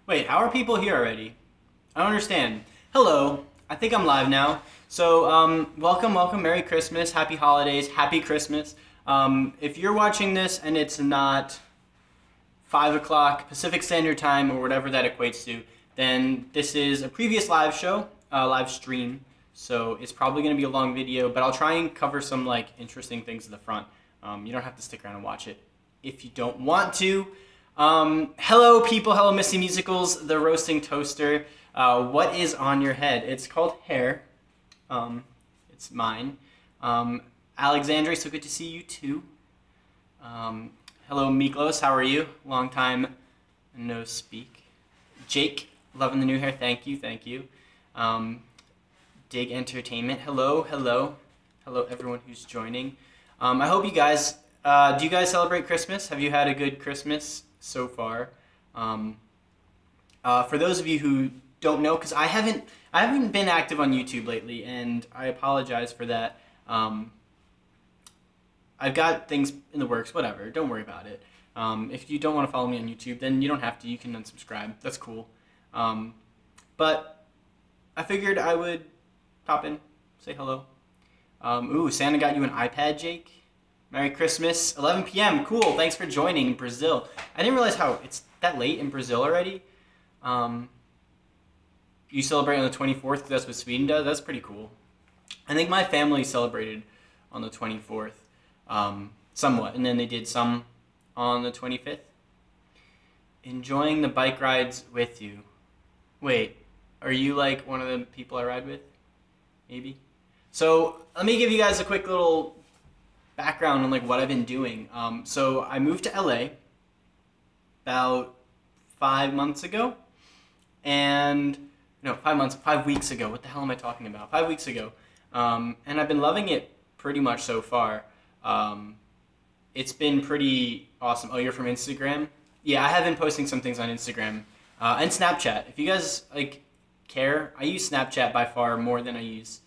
Wait, how are people here already? I don't understand. Hello, I think I'm live now. So, welcome, Merry Christmas, Happy Holidays, Happy Christmas. If you're watching this and it's not 5 o'clock Pacific Standard Time or whatever that equates to, then this is a previous live show, live stream. So it's probably going to be a long video, but I'll try and cover some like interesting things at the front. You don't have to stick around and watch it if you don't want to. Hello people, hello Missy Musicals, the roasting toaster. What is on your head? It's called hair. It's mine. Alexandre, so good to see you too. Hello Miklos, how are you? Long time no speak. Jake, loving the new hair, thank you, thank you. Dig Entertainment, hello, hello. Hello everyone who's joining. I hope you guys, do you guys celebrate Christmas? Have you had a good Christmas so far? For those of you who don't know, because I haven't been active on YouTube lately, and I apologize for that. I've got things in the works, whatever, don't worry about it. If you don't want to follow me on YouTube, then you don't have to, you can unsubscribe, that's cool. But I figured I would pop in, say hello. Ooh, Santa got you an iPad, Jake? Merry Christmas, 11 p.m., cool, thanks for joining in Brazil. I didn't realize how it's that late in Brazil already. You celebrate on the 24th because that's what Sweden does, that's pretty cool. I think my family celebrated on the 24th, somewhat, and then they did some on the 25th. Enjoying the bike rides with you. Wait, are you like one of the people I ride with? Maybe? So let me give you guys a quick little background on like what I've been doing. So I moved to LA about 5 months ago, and no, 5 weeks ago. What the hell am I talking about? 5 weeks ago, and I've been loving it pretty much so far. It's been pretty awesome. Oh, you're from Instagram? Yeah, I have been posting some things on Instagram and Snapchat. If you guys like care, I use Snapchat by far more than I use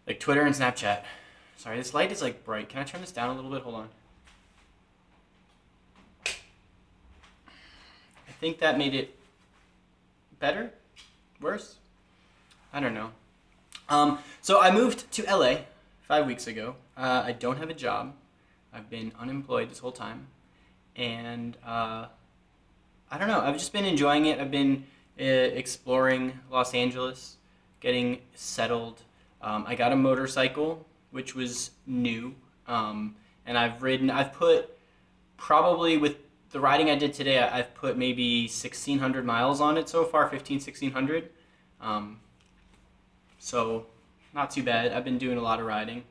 like Twitter and Snapchat. Sorry, this light is like bright. Can I turn this down a little bit? Hold on. I think that made it better? Worse? I don't know. So I moved to LA 5 weeks ago. I don't have a job. I've been unemployed this whole time. And I don't know. I've just been enjoying it. I've been exploring Los Angeles, getting settled. I got a motorcycle, which was new. And I've put probably with the riding I did today, I've put maybe 1,600 miles on it so far, 1,600. So not too bad. I've been doing a lot of riding.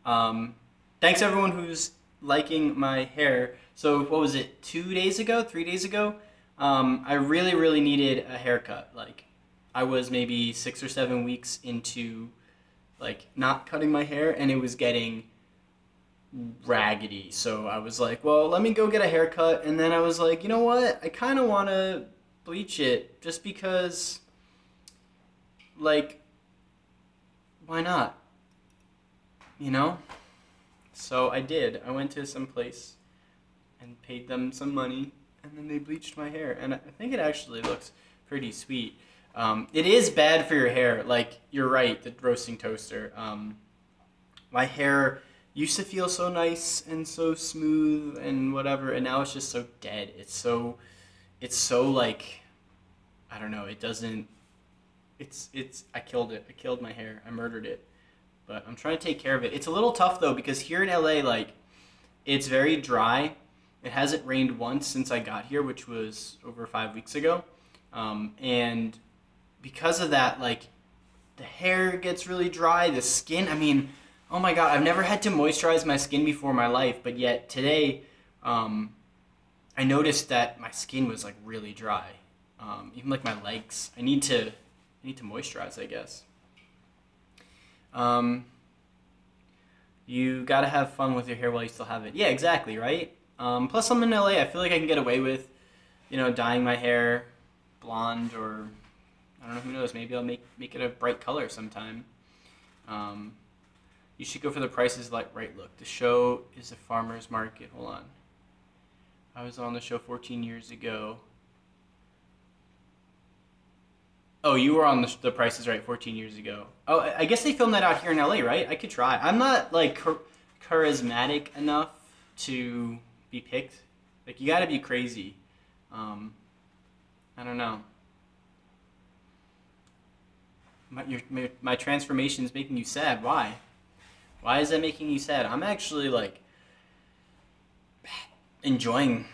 Thanks everyone who's liking my hair. So what was it, 2 days ago, 3 days ago? I really needed a haircut. Like I was maybe 6 or 7 weeks into like not cutting my hair, and it was getting raggedy. So I was like, well, let me go get a haircut. And then I was like, you know what? I kind of want to bleach it just because, like, why not? You know? So I did. I went to some place and paid them some money, and then they bleached my hair. And I think it actually looks pretty sweet. It is bad for your hair. Like, you're right, the roasting toaster. My hair used to feel so nice and so smooth and whatever, and now it's just so dead. It's so like, I don't know, it doesn't, I killed it. I killed my hair. I murdered it. But I'm trying to take care of it. It's a little tough though, because here in LA, like, it's very dry. It hasn't rained once since I got here, which was over 5 weeks ago. And because of that, like, the hair gets really dry, the skin, I mean, oh my god, I've never had to moisturize my skin before in my life, but yet today, I noticed that my skin was like really dry. Even like my legs. I need to moisturize, I guess. You gotta have fun with your hair while you still have it. Yeah, exactly, right? Plus I'm in LA, I feel like I can get away with, you know, dyeing my hair blonde, or I don't know, who knows, maybe I'll make it a bright color sometime. You should go for the prices right look. The show is a farmer's market. Hold on. I was on the show 14 years ago. Oh, you were on the Price is Right 14 years ago. Oh, I guess they filmed that out here in LA, right? I could try. I'm not like charismatic enough to be picked. Like you got to be crazy. I don't know. My transformation is making you sad. Why? Why is that making you sad? I'm actually like enjoying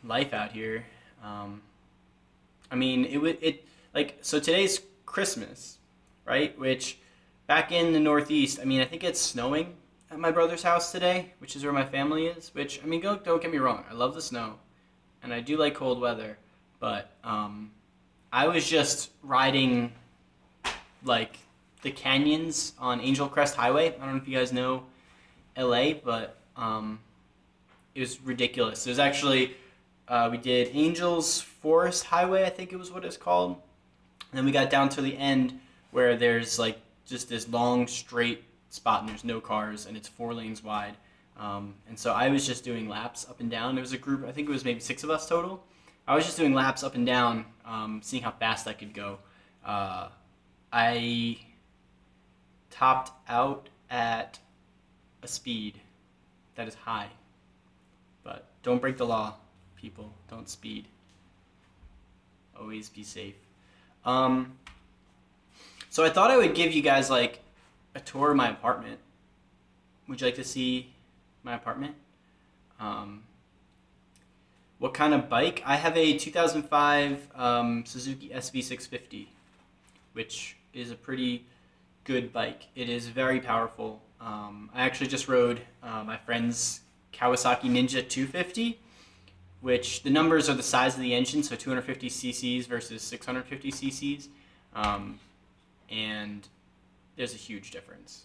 life out here. I mean, so today's Christmas, right? Which back in the Northeast, I mean, I think it's snowing at my brother's house today, which is where my family is. Which I mean, don't get me wrong, I love the snow, and I do like cold weather, but I was just riding like the canyons on Angel Crest Highway. I don't know if you guys know LA, but it was ridiculous. There's actually we did Angels Forest Highway, I think it was what it's called. And then we got down to the end where there's like just this long straight spot and there's no cars and it's 4 lanes wide. And so I was just doing laps up and down. There was a group, I think it was maybe 6 of us total. I was just doing laps up and down, seeing how fast I could go. I topped out at a speed that is high. But don't break the law, people. Don't speed. Always be safe. So I thought I would give you guys like a tour of my apartment. Would you like to see my apartment? What kind of bike? I have a 2005 Suzuki SV650, which is a pretty good bike. It is very powerful. I actually just rode my friend's Kawasaki Ninja 250, which the numbers are the size of the engine, so 250 cc's versus 650 cc's, and there's a huge difference.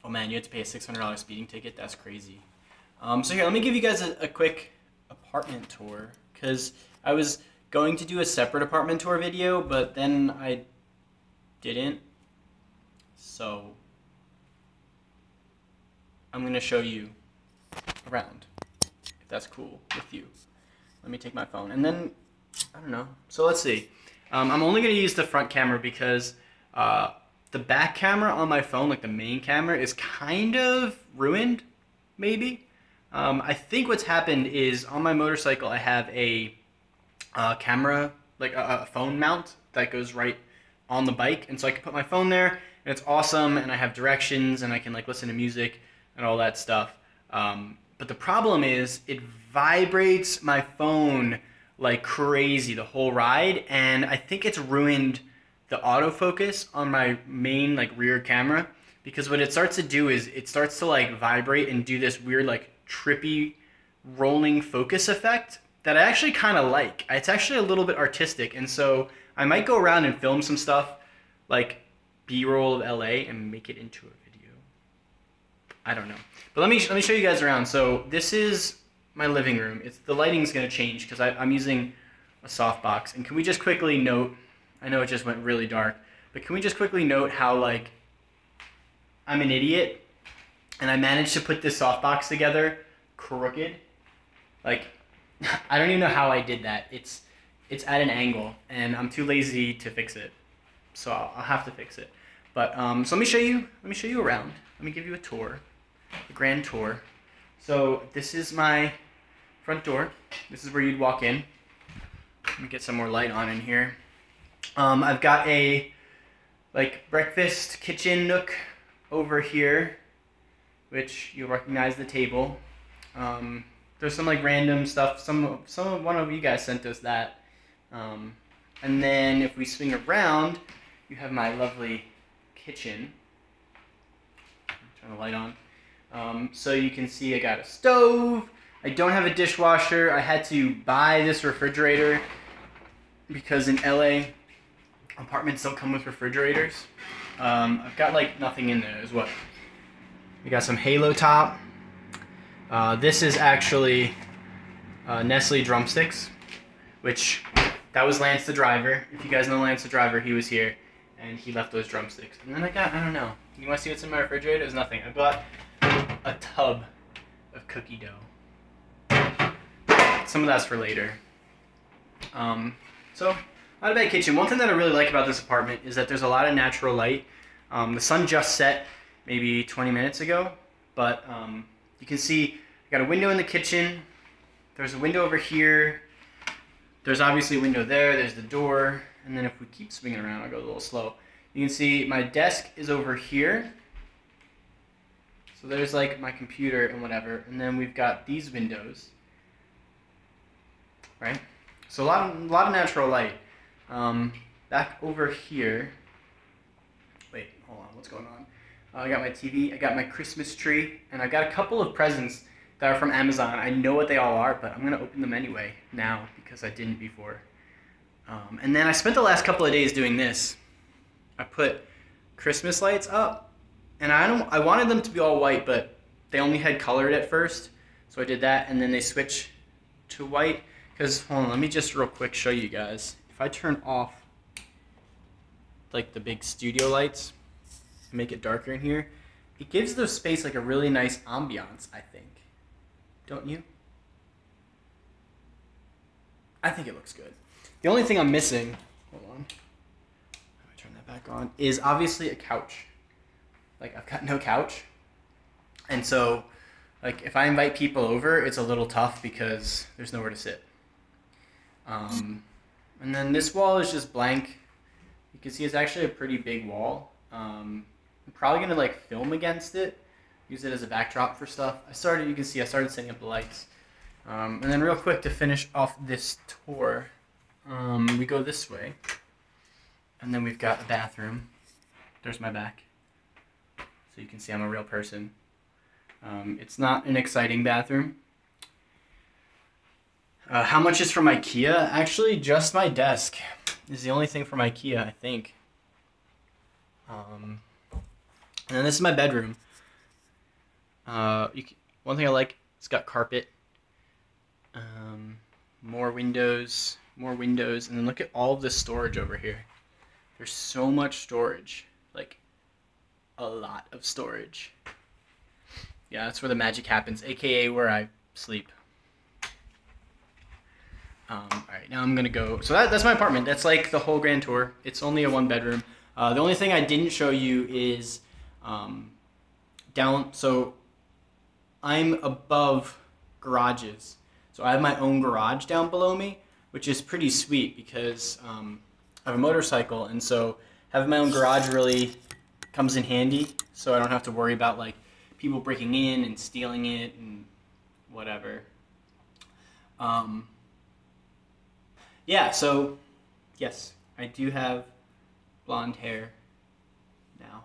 Oh man, you have to pay a $600 speeding ticket? That's crazy. So here, let me give you guys a quick apartment tour, because I was going to do a separate apartment tour video, but then I didn't, so I'm going to show you around, if that's cool with you. Let me take my phone, and then, I don't know, so let's see. I'm only going to use the front camera because the back camera on my phone, like the main camera, is kind of ruined, maybe. I think what's happened is on my motorcycle I have a camera, like a phone mount that goes right on the bike, and so I can put my phone there, and it's awesome, and I have directions, and I can like listen to music and all that stuff. But the problem is it vibrates my phone like crazy the whole ride, and I think it's ruined the autofocus on my main like rear camera, because what it starts to do is it starts to like vibrate and do this weird like trippy rolling focus effect that I actually kind of like. It's actually a little bit artistic, and so I might go around and film some stuff like B-roll of LA and make it into a video. I don't know, but let me show you guys around. So this is my living room. The lighting's gonna change because I'm using a softbox. And can we just quickly note, I know it just went really dark, but can we just quickly note how like I'm an idiot and I managed to put this softbox together crooked. Like I don't even know how I did that. It's at an angle and I'm too lazy to fix it, so I'll have to fix it. But so let me show you around. Let me give you a tour, a grand tour. So this is my front door. This is where you'd walk in. Let me get some more light on in here. I've got a like breakfast kitchen nook over here, which you'll recognize the table. There's some like random stuff. One of you guys sent us that. And then if we swing around, you have my lovely kitchen. Turn the light on. So you can see I got a stove. I don't have a dishwasher. I had to buy this refrigerator because in LA, apartments don't come with refrigerators. I've got like nothing in there as well. We got some Halo Top. This is actually Nestle drumsticks, which that was Lance the driver. If you guys know Lance the driver, he was here and he left those drumsticks. And then I don't know. You want to see what's in my refrigerator? There's nothing. I bought a tub of cookie dough. Some of that's for later. So Not a bad kitchen. One thing that I really like about this apartment is that there's a lot of natural light. The sun just set maybe 20 minutes ago, but you can see I got a window in the kitchen. There's a window over here. There's obviously a window there. There's the door. And then if we keep swinging around, I'll go a little slow. You can see my desk is over here. So there's like my computer and whatever. And then we've got these windows, right? So a lot of natural light. Back over here. Wait, hold on. What's going on? I got my TV. I got my Christmas tree, and I got a couple of presents that are from Amazon. I know what they all are, but I'm gonna open them anyway now because I didn't before. And then I spent the last couple of days doing this. I put Christmas lights up, and I wanted them to be all white, but they only had colored at first, so I did that, and then they switched to white. Because hold on, let me just real quick show you guys. If I turn off like the big studio lights, make it darker in here, it gives the space like a really nice ambiance, I think. Don't you? I think it looks good. The only thing I'm missing, hold on, let me turn that back on, is obviously a couch. Like, I've got no couch. And so, like, if I invite people over, it's a little tough because there's nowhere to sit. And then this wall is just blank. You can see it's actually a pretty big wall. I'm probably gonna like film against it, use it as a backdrop for stuff. You can see I started setting up the lights. And then real quick to finish off this tour, we go this way, and then we've got a bathroom. There's my back, so you can see I'm a real person. It's not an exciting bathroom. How much is from IKEA? Actually, just my desk is the only thing from IKEA, I think. And then this is my bedroom. One thing I like, it's got carpet. More windows, and then look at all of this storage over here. There's so much storage, like a lot of storage. Yeah, that's where the magic happens, aka where I sleep. Alright, now I'm gonna go. So that's my apartment. That's like the whole grand tour. It's only a 1-bedroom. The only thing I didn't show you is down. So I'm above garages. So I have my own garage down below me, which is pretty sweet because I have a motorcycle, and so having my own garage really comes in handy. So I don't have to worry about like people breaking in and stealing it and whatever. Yeah, so yes, I do have blonde hair now.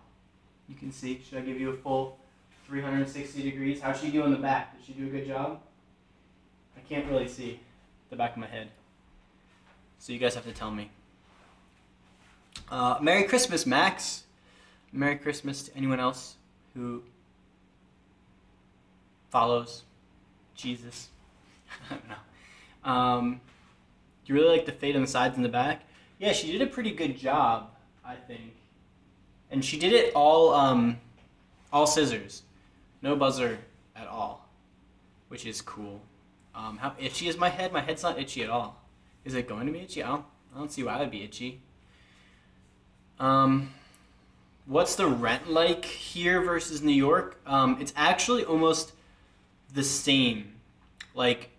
You can see. Should I give you a full 360 degrees? How'd she do in the back? Did she do a good job? I can't really see the back of my head, so you guys have to tell me. Merry Christmas, Max. Merry Christmas to anyone else who follows Jesus. I don't know. Do you really like the fade on the sides and the back? Yeah, she did a pretty good job, I think. And she did it all scissors. No buzzer at all, which is cool. How itchy is my head? My head's not itchy at all. Is it going to be itchy? I don't see why it would be itchy. What's the rent like here versus New York? It's actually almost the same. Like,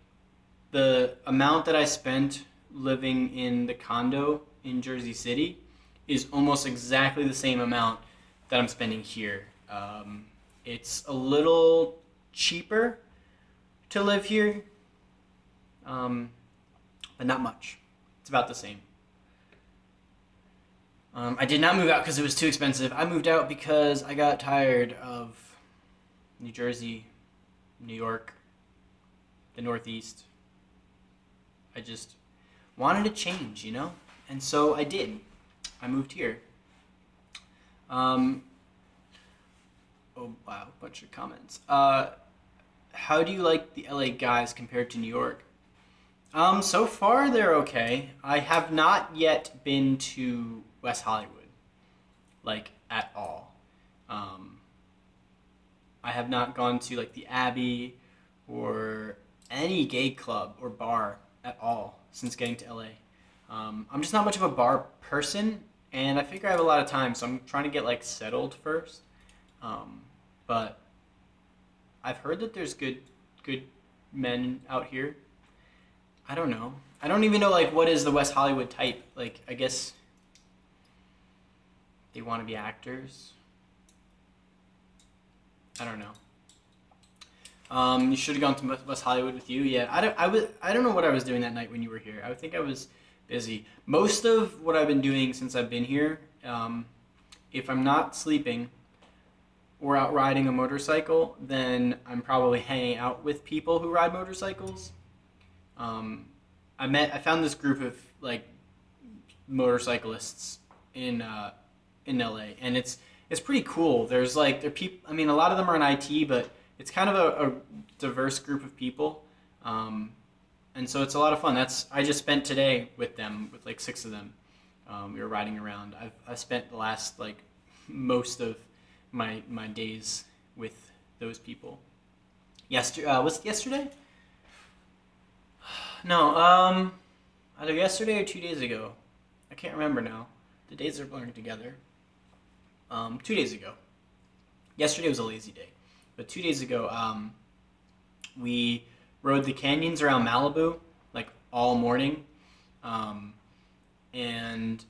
the amount that I spent living in the condo in Jersey City is almost exactly the same amount that I'm spending here. It's a little cheaper to live here, but not much. It's about the same. I did not move out because it was too expensive. I moved out because I got tired of New Jersey, New York, the Northeast. I just wanted to change, you know? And so I did. I moved here. Oh, wow, bunch of comments. How do you like the LA guys compared to New York? So far they're okay. I have not yet been to West Hollywood, like, at all. I have not gone to, like, the Abbey or any gay club or bar at all since getting to LA. I'm just not much of a bar person, and I figure I have a lot of time, so I'm trying to get like settled first. But I've heard that there's good men out here. I don't know. I don't even know like what is the West Hollywood type. Like I guess they want to be actors. I don't know. You should have gone to West Hollywood with you. Yeah, I don't know what I was doing that night when you were here. I would think I was busy. Most of what I've been doing since I've been here, if I'm not sleeping or out riding a motorcycle, then I'm probably hanging out with people who ride motorcycles. I found this group of like motorcyclists in LA, and it's pretty cool. There's like they're people. I mean, a lot of them are in IT, but it's kind of a diverse group of people, and so it's a lot of fun. I just spent today with them, with like 6 of them. We were riding around. I've spent the last like most of my days with those people. Was it yesterday? No, either yesterday or 2 days ago. I can't remember now. The days are blurring together. 2 days ago. Yesterday was a lazy day. But 2 days ago, we rode the canyons around Malibu, like all morning. And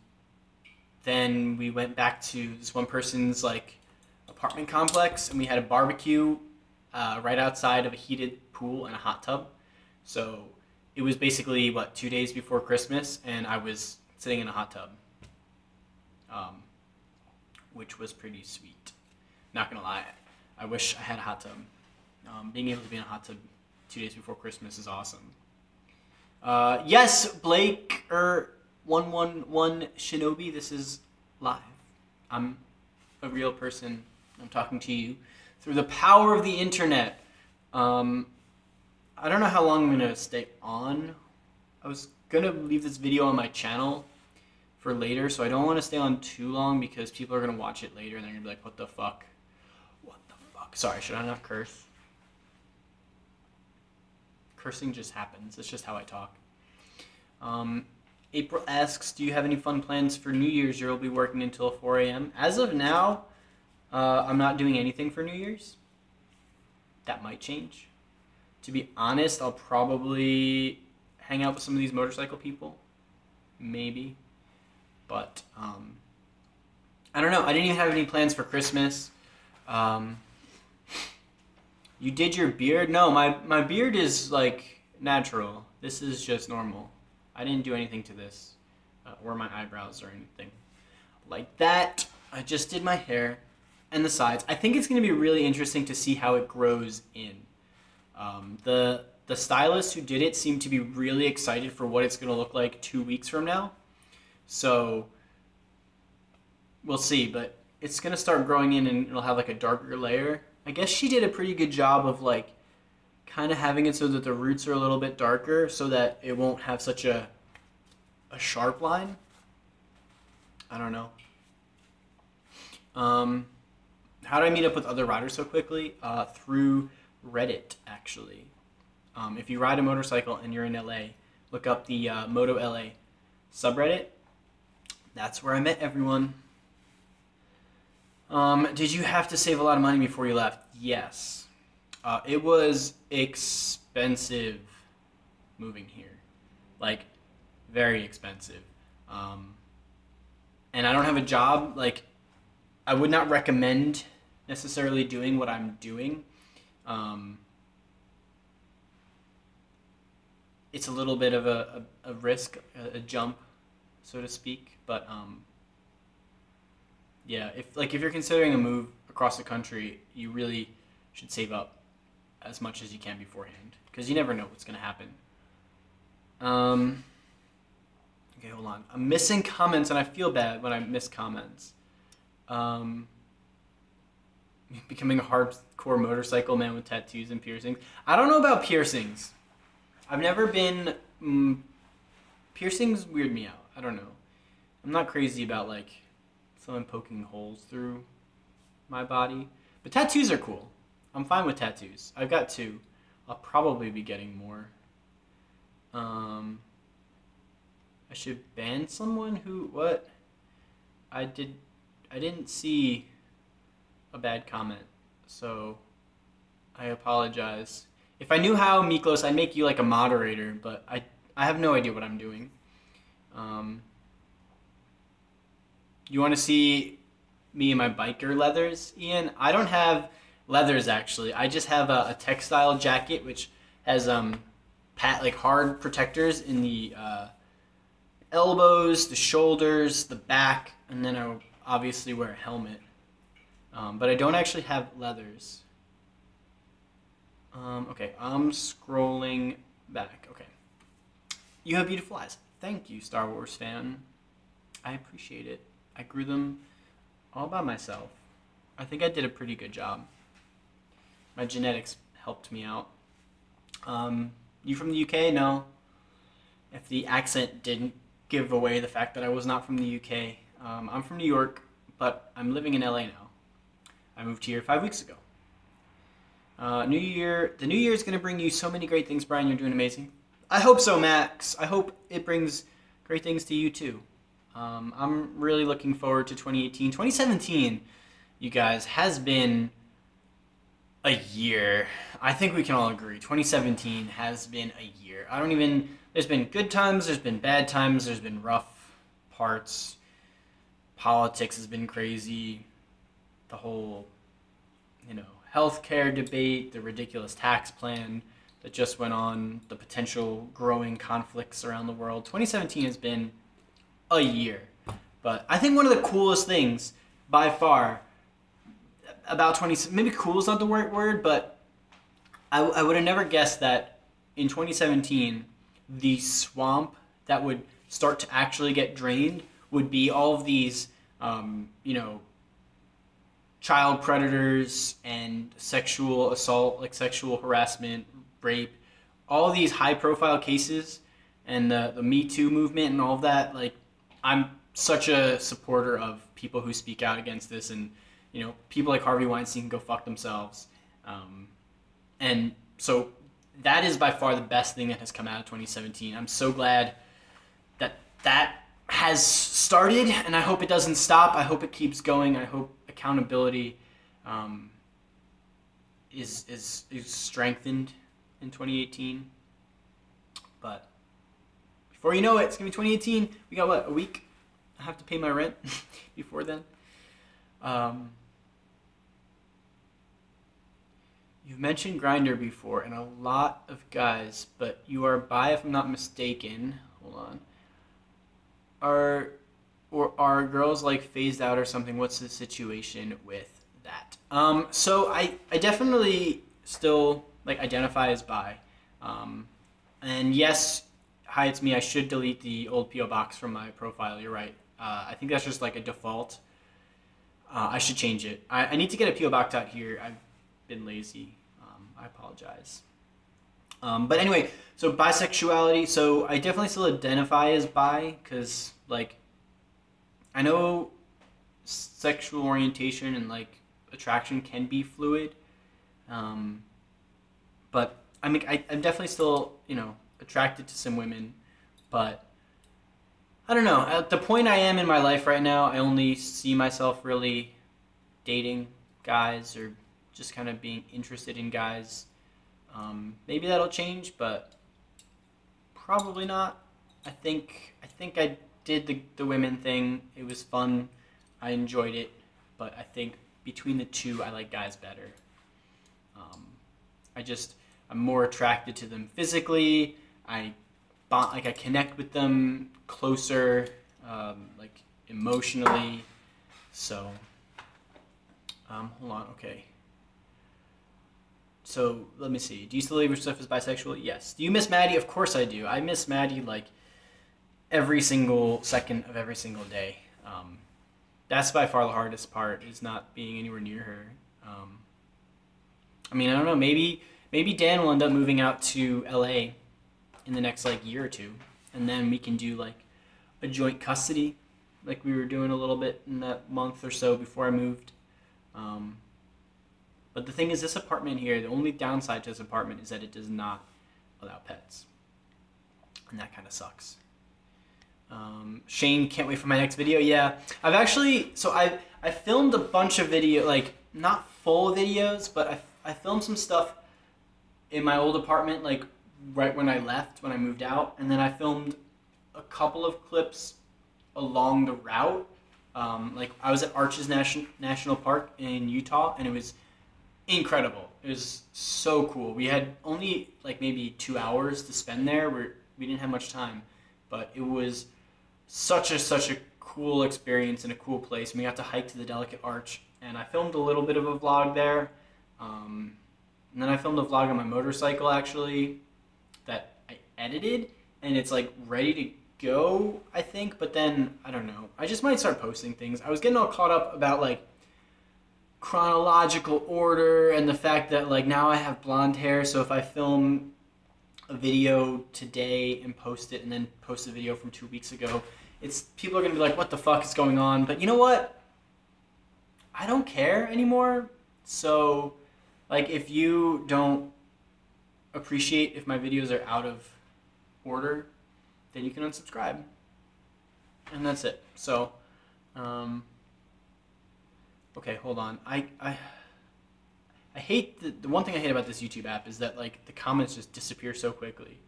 then we went back to this one person's like apartment complex, and we had a barbecue right outside of a heated pool and a hot tub. So it was basically, 2 days before Christmas, and I was sitting in a hot tub, which was pretty sweet. Not gonna lie. I wish I had a hot tub. Being able to be in a hot tub 2 days before Christmas is awesome. Yes, Blake 111 Shinobi, this is live. I'm a real person. I'm talking to you through the power of the internet. I don't know how long I'm gonna stay on. I was gonna leave this video on my channel for later, so I don't want to stay on too long because people are gonna watch it later and they're gonna be like, "What the fuck? What the fuck?" Sorry, should I not curse? Cursing just happens. It's just how I talk. April asks, "Do you have any fun plans for New Year's? You'll be working until 4 a.m. As of now, I'm not doing anything for New Year's. That might change. To be honest, I'll probably hang out with some of these motorcycle people. Maybe. But, I don't know. I didn't even have any plans for Christmas. You did your beard? No, my beard is, like, natural. This is just normal. I didn't do anything to this. Or my eyebrows or anything like that. I just did my hair and the sides. I think it's going to be really interesting to see how it grows in. The stylist who did it seemed to be really excited for what it's going to look like 2 weeks from now. So we'll see, but it's going to start growing in and it'll have like a darker layer. I guess she did a pretty good job of like kind of having it so that the roots are a little bit darker so that it won't have such a sharp line. I don't know. How did I meet up with other riders so quickly? Through Reddit, actually. If you ride a motorcycle and you're in LA, look up the Moto LA subreddit. That's where I met everyone. Did you have to save a lot of money before you left? Yes. It was expensive moving here. Like, very expensive. And I don't have a job. Like, I would not recommend necessarily doing what I'm doing. It's a little bit of a risk, a jump, so to speak. But yeah, if you're considering a move across the country, you really should save up as much as you can beforehand because you never know what's gonna happen. Okay, hold on. I'm missing comments, and I feel bad when I miss comments. Becoming a hardcore motorcycle man with tattoos and piercings. I don't know about piercings. I've never been... piercings weird me out. I don't know. I'm not crazy about, like, someone poking holes through my body. But tattoos are cool. I'm fine with tattoos. I've got 2. I'll probably be getting more. I should ban someone who, what? I didn't see a bad comment, so I apologize. If I knew how, Miklos, I'd make you like a moderator, but I have no idea what I'm doing. You want to see me in my biker leathers, Ian? I don't have leathers actually. I just have a textile jacket which has like hard protectors in the elbows, the shoulders, the back, and then I obviously wear a helmet. But I don't actually have leathers. Okay, I'm scrolling back. Okay. You have beautiful eyes. Thank you, Star Wars fan. I appreciate it. I grew them all by myself. I think I did a pretty good job. My genetics helped me out. You from the UK? No. If the accent didn't give away the fact that I was not from the UK. I'm from New York, but I'm living in LA now. I moved here 5 weeks ago. New Year. The new year is going to bring you so many great things, Brian. You're doing amazing. I hope so, Max. I hope it brings great things to you, too. I'm really looking forward to 2018. 2017, you guys, has been a year. I think we can all agree. 2017 has been a year. There's been good times, there's been bad times, there's been rough parts. Politics has been crazy. The whole, healthcare debate, the ridiculous tax plan that just went on, the potential growing conflicts around the world. 2017 has been a year. But I think one of the coolest things by far about maybe cool is not the right word, but I would have never guessed that in 2017 the swamp that would start to actually get drained would be all of these child predators and sexual assault, like sexual harassment, rape, all these high profile cases, and the Me Too movement and all of that. Like, I'm such a supporter of people who speak out against this, and people like Harvey Weinstein can go fuck themselves. And so that is by far the best thing that has come out of 2017. I'm so glad that has started, and I hope it doesn't stop. I hope it keeps going. I hope accountability is strengthened in 2018. But before you know it, it's going to be 2018. We got, what, a week? I have to pay my rent before then. You've mentioned Grindr before, and a lot of guys, but you are bi, if I'm not mistaken. Hold on. Are girls like phased out or something? What's the situation with that? So I definitely still identify as bi. And yes, hi, it's me. I should delete the old PO box from my profile. You're right. I think that's just like a default. I should change it. I need to get a PO box out here. I've been lazy. I apologize. But anyway, so bisexuality. So I definitely still identify as bi because I know sexual orientation and attraction can be fluid. But I'm definitely still attracted to some women, but I don't know. At the point I am in my life right now, I only see myself really dating guys or just kind of being interested in guys. Maybe that'll change, but probably not. I think I did the women thing. It was fun. I enjoyed it, but I think between the two, I like guys better. I'm more attracted to them physically. I connect with them closer, emotionally. So, hold on, okay. So, let me see. Do you still label yourself as bisexual? Yes. Do you miss Maddie? Of course I do. I miss Maddie every single second of every single day. That's by far the hardest part, is not being anywhere near her. I don't know, maybe Dan will end up moving out to LA in the next year or two, and then we can do a joint custody like we were doing a little bit in that month or so before I moved. But the thing is, this apartment here, the only downside to this apartment is that it does not allow pets, and that kind of sucks. Shane, can't wait for my next video. Yeah, I've actually, so I filmed a bunch of video, like not full videos, but I filmed some stuff in my old apartment, like right when I left, when I moved out, and then I filmed a couple of clips along the route. Like I was at Arches National Park in Utah, and it was incredible. It was so cool. We had only like maybe 2 hours to spend there. We didn't have much time, but it was such a cool experience and a cool place. And we got to hike to the Delicate Arch, and I filmed a little bit of a vlog there. And then I filmed a vlog on my motorcycle actually that I edited, and it's like ready to go, I think, but then I don't know. I just might start posting things. I was getting all caught up about like chronological order and the fact that like now I have blonde hair, so if I film a video today and post it and then post a video from 2 weeks ago, it's people are gonna be like, what the fuck is going on? But you know what? I don't care anymore. So like if you don't appreciate if my videos are out of order, then you can unsubscribe. And that's it. So okay, hold on. I hate the one thing I hate about this YouTube app is that like the comments just disappear so quickly.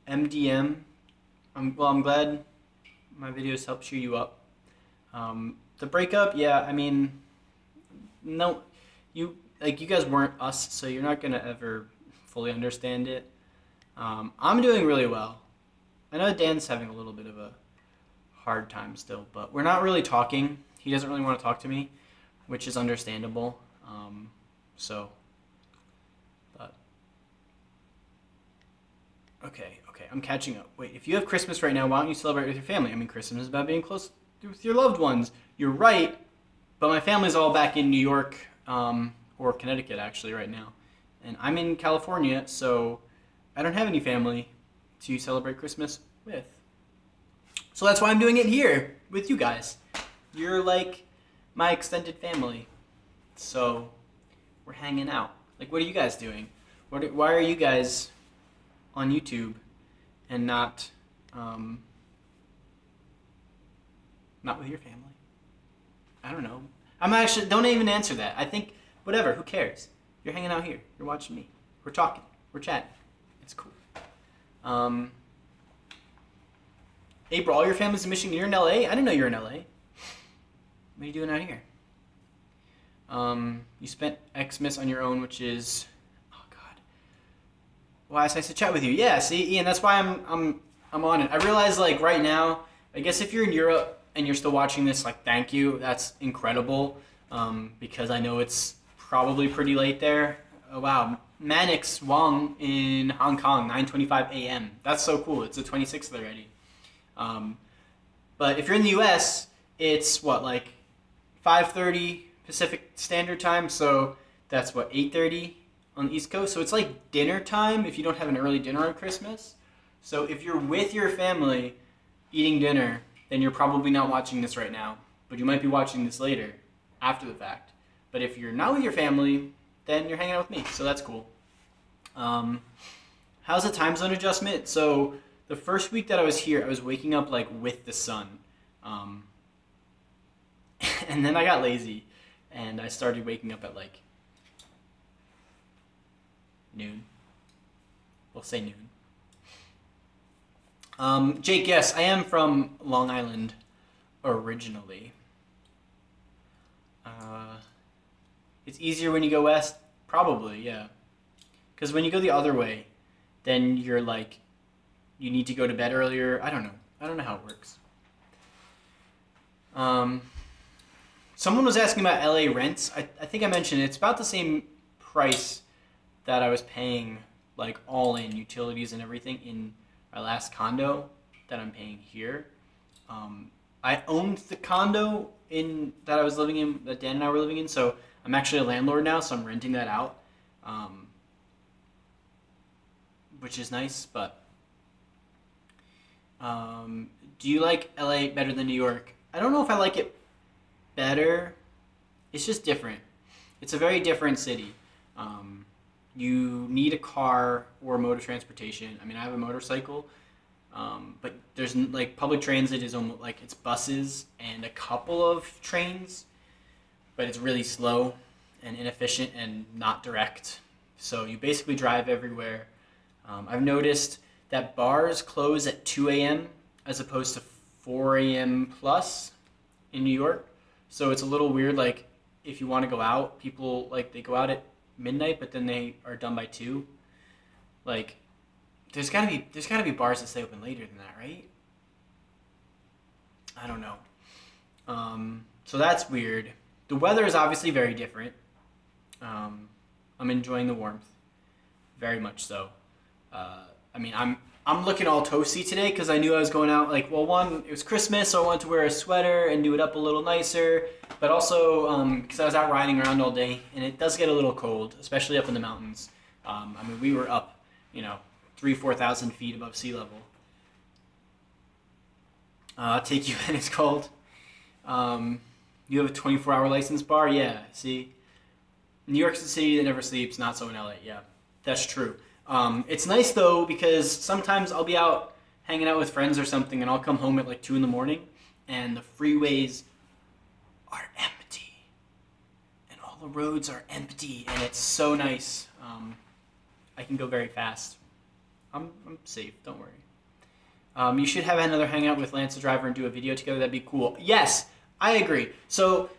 MDM. I'm glad my videos help cheer you up. The breakup, yeah, I mean, no, you guys weren't us, so you're not gonna ever fully understand it. I'm doing really well. I know Dan's having a little bit of a hard time still, but we're not really talking. He doesn't really want to talk to me, which is understandable. But okay, I'm catching up. Wait, if you have Christmas right now, why don't you celebrate with your family? I mean, Christmas is about being close with your loved ones. You're right, but my family's all back in New York, or Connecticut actually right now. And I'm in California, so I don't have any family to celebrate Christmas with. So that's why I'm doing it here with you guys. You're like my extended family. So we're hanging out. Like, what are you guys doing? Why are you guys on YouTube and not with your family? I don't know. I'm actually, don't even answer that. I think, whatever, who cares? You're hanging out here. You're watching me. We're talking. We're chatting. It's cool. April, all your family's in Michigan. You're in LA? I didn't know you were in LA. What are you doing out here? You spent Xmas on your own, which is, oh god. Wow, it's nice to chat with you. Yeah, see, Ian, that's why I'm on it. I realize like right now, I guess if you're in Europe and you're still watching this, like thank you. That's incredible. Because I know it's probably pretty late there. Oh wow. Manix Wong in Hong Kong, 9:25 a.m. That's so cool. It's the 26th already. But if you're in the U.S., it's what, like 5:30 Pacific Standard Time. So that's what, 8:30 on the East Coast. So it's like dinner time if you don't have an early dinner on Christmas. So if you're with your family eating dinner, then you're probably not watching this right now. But you might be watching this later, after the fact. But if you're not with your family, then you're hanging out with me, so that's cool. How's the time zone adjustment? So the first week that I was here, I was waking up like with the sun. And then I got lazy, and I started waking up at like noon. We'll say noon. Jake, yes, I am from Long Island originally. It's easier when you go west? Probably, yeah. Because when you go the other way, then you're like, you need to go to bed earlier. I don't know. I don't know how it works. Someone was asking about LA rents. I think I mentioned it's about the same price that I was paying, like all in utilities and everything in my last condo that I'm paying here. I owned the condo that I was living in, that Dan and I were living in, so I'm actually a landlord now, so I'm renting that out, which is nice. But do you like LA better than New York? I don't know if I like it better. It's just different. It's a very different city. you need a car or motor transportation. I mean, I have a motorcycle, but there's like public transit is almost like it's buses and a couple of trains, but it's really slow and inefficient and not direct. So you basically drive everywhere. I've noticed that bars close at 2 a.m. as opposed to 4 a.m. plus in New York. So it's a little weird. Like if you want to go out, people like they go out at midnight, but then they are done by 2. Like there's gotta be bars that stay open later than that, right? I don't know. So that's weird. The weather is obviously very different. I'm enjoying the warmth, very much so. I mean, I'm looking all toasty today because I knew I was going out. Like, well, one, it was Christmas, so I wanted to wear a sweater and do it up a little nicer. But also because I was out riding around all day, and it does get a little cold, especially up in the mountains. I mean, we were up, 3,000-4,000 feet above sea level. Take you in, it's called. You have a 24-hour license bar? Yeah, see? New York's the city that never sleeps, not so in LA. Yeah, that's true. It's nice, though, because sometimes I'll be out hanging out with friends or something, and I'll come home at like 2 in the morning, and the freeways are empty. And all the roads are empty, and it's so nice. I can go very fast. I'm safe, don't worry. You should have another hangout with Lance the driver and do a video together. That'd be cool. Yes, I agree. So,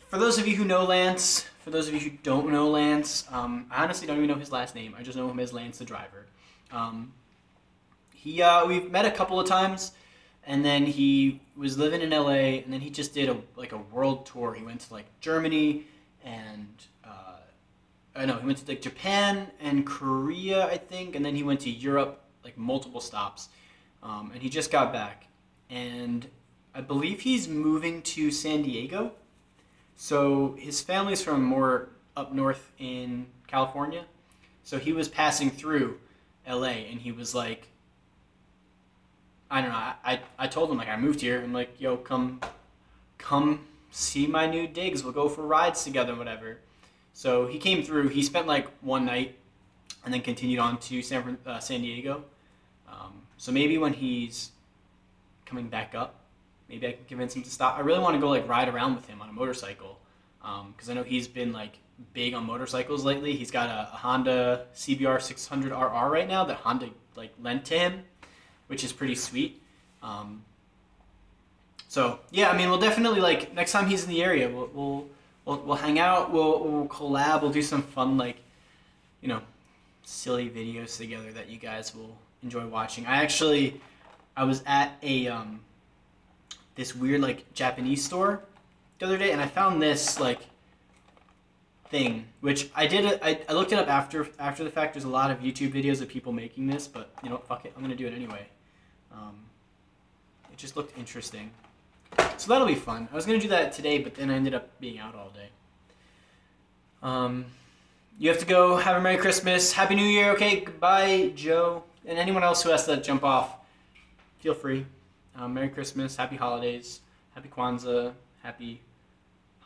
for those of you who know Lance, for those of you who don't know Lance, I honestly don't even know his last name. I just know him as Lance the driver. We've met a couple of times, and then he was living in LA, and then he just did a world tour. He went to like Germany and he went to like Japan and Korea, I think, and then he went to Europe, like multiple stops. And he just got back, and I believe he's moving to San Diego. So his family's from more up north in California. So he was passing through LA, and he was like, I don't know, I told him, like, I moved here. I'm like, yo, come see my new digs. We'll go for rides together, whatever. So he came through. He spent like one night and then continued on to San Diego. So maybe when he's coming back up, maybe I can convince him to stop. I really want to go like ride around with him on a motorcycle, because I know he's been like big on motorcycles lately. He's got a Honda CBR 600RR right now that Honda like lent to him, which is pretty sweet. So yeah, I mean, we'll definitely like next time he's in the area, we'll hang out, we'll collab, we'll do some fun like silly videos together that you guys will enjoy watching. I was at a this weird like Japanese store the other day, and I found this like thing, which I looked it up after the fact. There's a lot of YouTube videos of people making this, but fuck it, I'm gonna do it anyway. It just looked interesting, so that'll be fun. I was gonna do that today, but then I ended up being out all day. You have to go. Have a Merry Christmas, Happy New Year. Okay, goodbye, Joe, and anyone else who has to jump off. Feel free. Merry Christmas, Happy Holidays, Happy Kwanzaa, Happy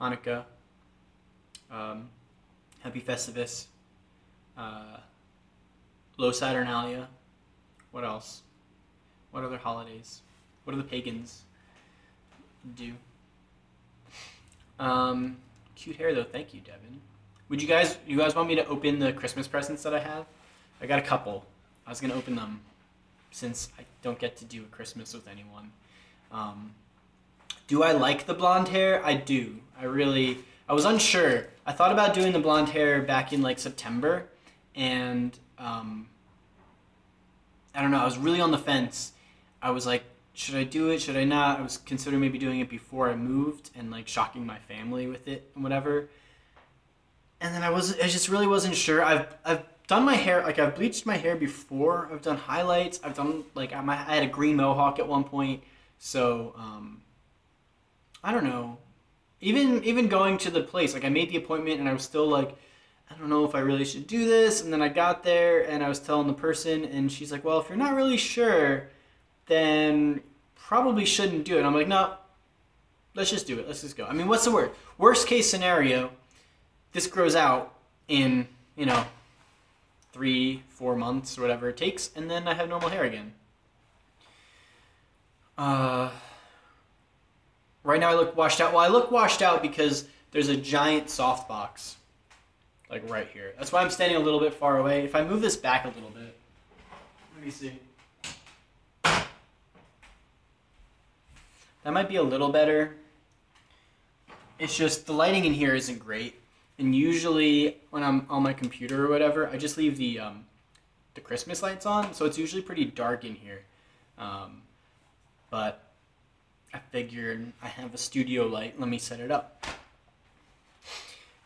Hanukkah, Happy Festivus, Low Saturnalia. What else? What other holidays? What do the pagans do? Cute hair though. Thank you, Devin. Would you guys want me to open the Christmas presents that I have? I got a couple. I was gonna open them since I don't get to do a Christmas with anyone. Do I like the blonde hair? I do. I was unsure. I thought about doing the blonde hair back in like September, and I don't know, I was really on the fence. I was like, should I do it? Should I not? I was considering maybe doing it before I moved and like shocking my family with it and whatever. And then I just really wasn't sure. I've done my hair, like I've bleached my hair before. I've done highlights. I've done like I had a green mohawk at one point. So I don't know. Even going to the place, like I made the appointment and I was still like, I don't know if I really should do this. And then I got there and I was telling the person, and she's like, well, if you're not really sure, then probably shouldn't do it. And I'm like, no, let's just do it. Let's just go. I mean, what's the worst case scenario? This grows out in, 3-4 months or whatever it takes, and then I have normal hair again. Right now I look washed out. Well, I look washed out because there's a giant soft box, like right here. That's why I'm standing a little bit far away. If I move this back a little bit, let me see. That might be a little better. It's just the lighting in here isn't great. And usually when I'm on my computer or whatever, I just leave the Christmas lights on, so it's usually pretty dark in here. But I figured I have a studio light. Let me set it up.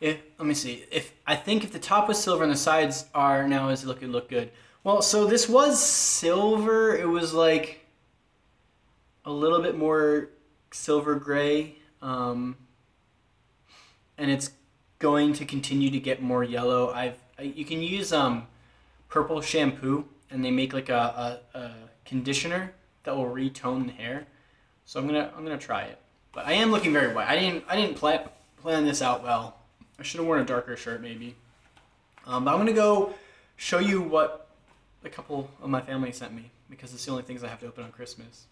Let me see. I think if the top was silver and the sides are now, is it look good? Well, so this was silver. It was like a little bit more silver gray, and it's going to continue to get more yellow. You can use purple shampoo, and they make like a conditioner that will retone the hair. So I'm gonna try it. But I am looking very white. I didn't plan this out well. I should have worn a darker shirt maybe. But I'm gonna go show you what a couple of my family sent me, because it's the only things I have to open on Christmas.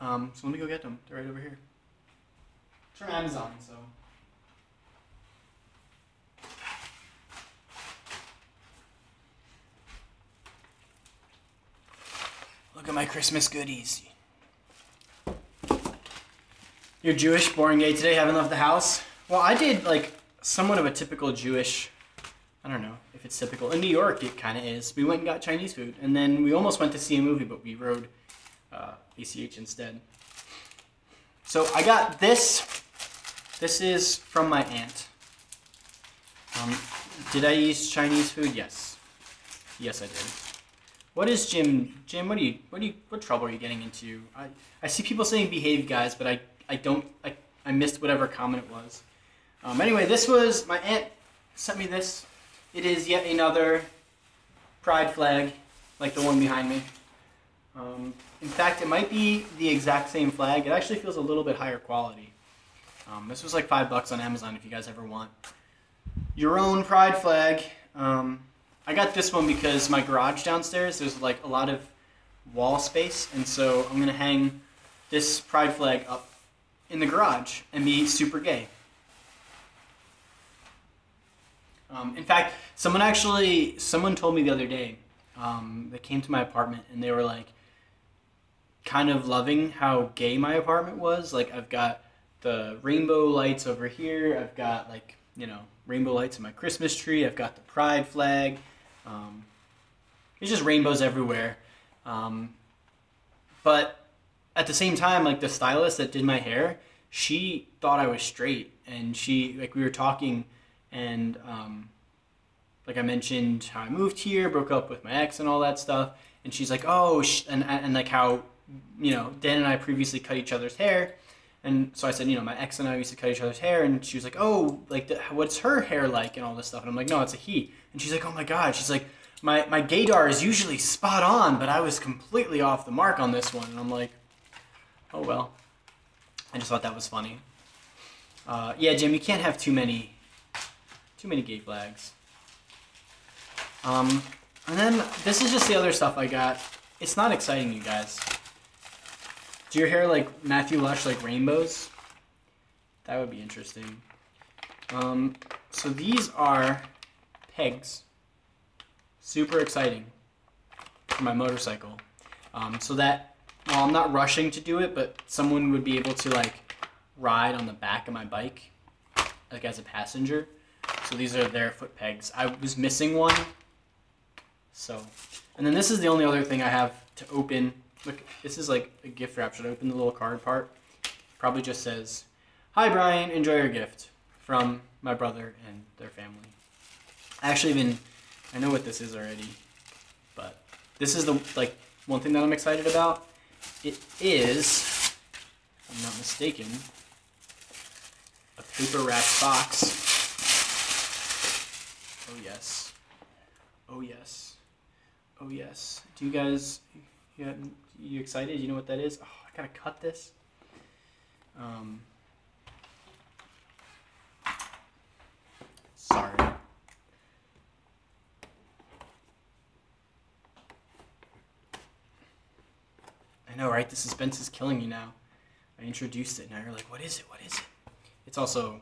So let me go get them. They're right over here. It's from Amazon, so. Look at my Christmas goodies. You're Jewish, born gay today, haven't left the house? Well, I did like somewhat of a typical Jewish, I don't know if it's typical. In New York, it kind of is. We went and got Chinese food, and then we almost went to see a movie, but we rode ACH instead. So I got this. This is from my aunt. Did I use Chinese food? Yes. Yes, I did. What is Jim? Jim, what trouble are you getting into? I see people saying behave, guys, but I missed whatever comment it was. Anyway, this was, my aunt sent me this. It is yet another pride flag, like the one behind me. In fact, it might be the exact same flag. It actually feels a little bit higher quality. This was like $5 on Amazon if you guys ever want your own pride flag. I got this one because my garage downstairs, there's like a lot of wall space, and so I'm going to hang this pride flag up in the garage and be super gay. In fact, someone told me the other day, they came to my apartment and they were like kind of loving how gay my apartment was. Like, I've got the rainbow lights over here, I've got like, you know, rainbow lights in my Christmas tree, I've got the pride flag. There's just rainbows everywhere. But at the same time, like, the stylist that did my hair, she thought I was straight, and we were talking, and like I mentioned how I moved here, broke up with my ex and all that stuff, and she's like, oh, and like how, you know, Dan and I previously cut each other's hair. And so I said, you know, my ex and I used to cut each other's hair, and she was like, oh, like, what's her hair like and all this stuff? And I'm like, no, it's a he. And she's like, oh my God. She's like, my gaydar is usually spot on, but I was completely off the mark on this one. And I'm like, oh well. I just thought that was funny. Yeah, Jim, you can't have too many gay flags. And then this is just the other stuff I got. It's not exciting, you guys. Do your hair like Matthew Lush, like rainbows? That would be interesting. So these are pegs. Super exciting for my motorcycle. So that, well, I'm not rushing to do it, but someone would be able to like ride on the back of my bike, like as a passenger. So these are their foot pegs. I was missing one. So, and then this is the only other thing I have to open. Look, this is like a gift wrap. Should I open the little card part? Probably just says, "Hi Brian, enjoy your gift from my brother and their family." I know what this is already, but this is the one thing that I'm excited about. It is, if I'm not mistaken, a paper wrapped box. Oh yes, oh yes, oh yes. Do you guys? You excited? You know what that is? Oh, I gotta cut this. Sorry. right? The suspense is killing you now. I introduced it. Now you're like, what is it? What is it? It's also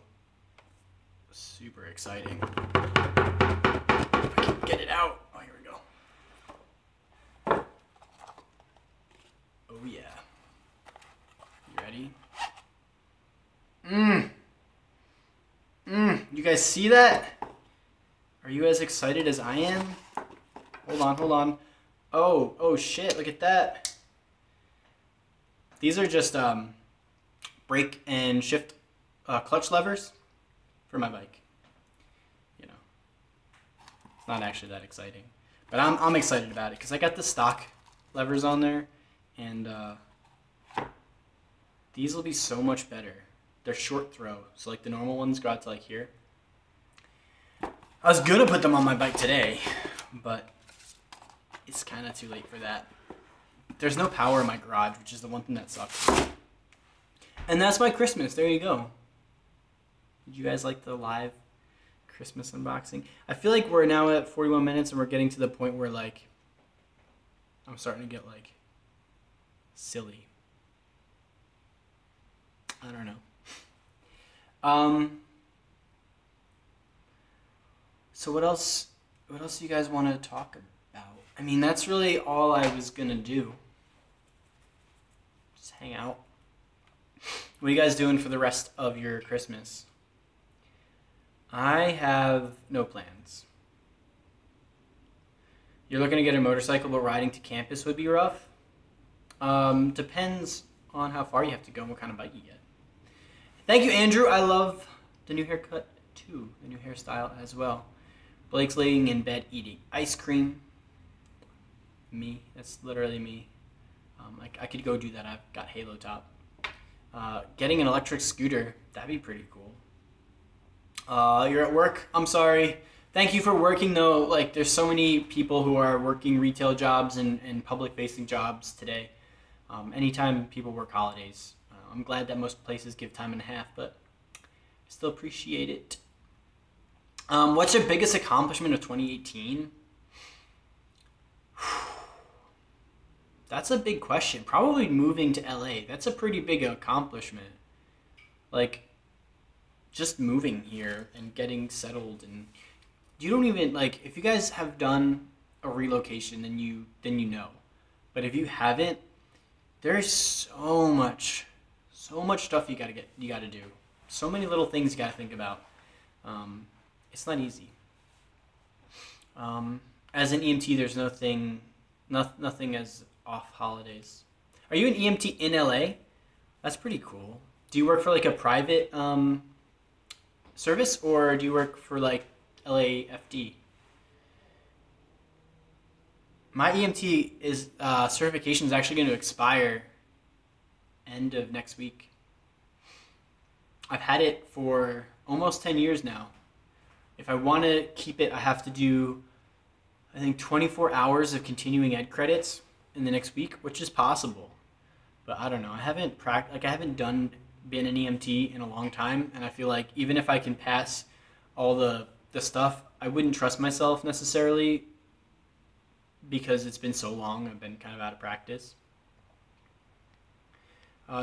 super exciting. If I can get it out. Oh, here we go. Oh, yeah. You ready? You guys see that? Are you as excited as I am? Hold on, hold on. Oh shit, look at that. These are just brake and shift clutch levers for my bike. You know, it's not actually that exciting, but I'm excited about it because I got the stock levers on there, and these will be so much better. They're short throw, so like the normal ones go out to like here. I was gonna put them on my bike today, but it's kind of too late for that. There's no power in my garage, which is the one thing that sucks. And that's my Christmas. There you go. Did you guys like the live Christmas unboxing? I feel like we're now at 41 minutes and we're getting to the point where like I'm starting to get like silly. I don't know. So what else do you guys want to talk about? I mean, that's really all I was gonna do. Just hang out. What are you guys doing for the rest of your Christmas? I have no plans. You're looking to get a motorcycle, but riding to campus would be rough? Depends on how far you have to go and what kind of bike you get. Thank you, Andrew. I love the new haircut too, the new hairstyle as well. Blake's laying in bed eating ice cream. Me, that's literally me. I could go do that. I've got Halo Top. Getting an electric scooter, that'd be pretty cool. You're at work? I'm sorry. Thank you for working though. Like, there's so many people who are working retail jobs and public-facing jobs today. Anytime people work holidays. I'm glad that most places give time and a half, but I still appreciate it. What's your biggest accomplishment of 2018? That's a big question. Probably moving to LA. That's a pretty big accomplishment. Like, just moving here and getting settled, and you don't even, like, if you guys have done a relocation, then you know. But if you haven't, there's so much stuff you gotta do. So many little things you gotta think about. It's not easy. As an EMT, there's nothing as off holidays. Are you an EMT in LA? That's pretty cool. Do you work for like a private service, or do you work for like LAFD? My EMT is certification is actually going to expire end of next week. I've had it for almost 10 years now. If I want to keep it, I have to do, I think, 24 hours of continuing ed credits in the next week, which is possible. But I don't know. I haven't been an EMT in a long time, and I feel like even if I can pass all the stuff, I wouldn't trust myself necessarily because it's been so long. I've been kind of out of practice.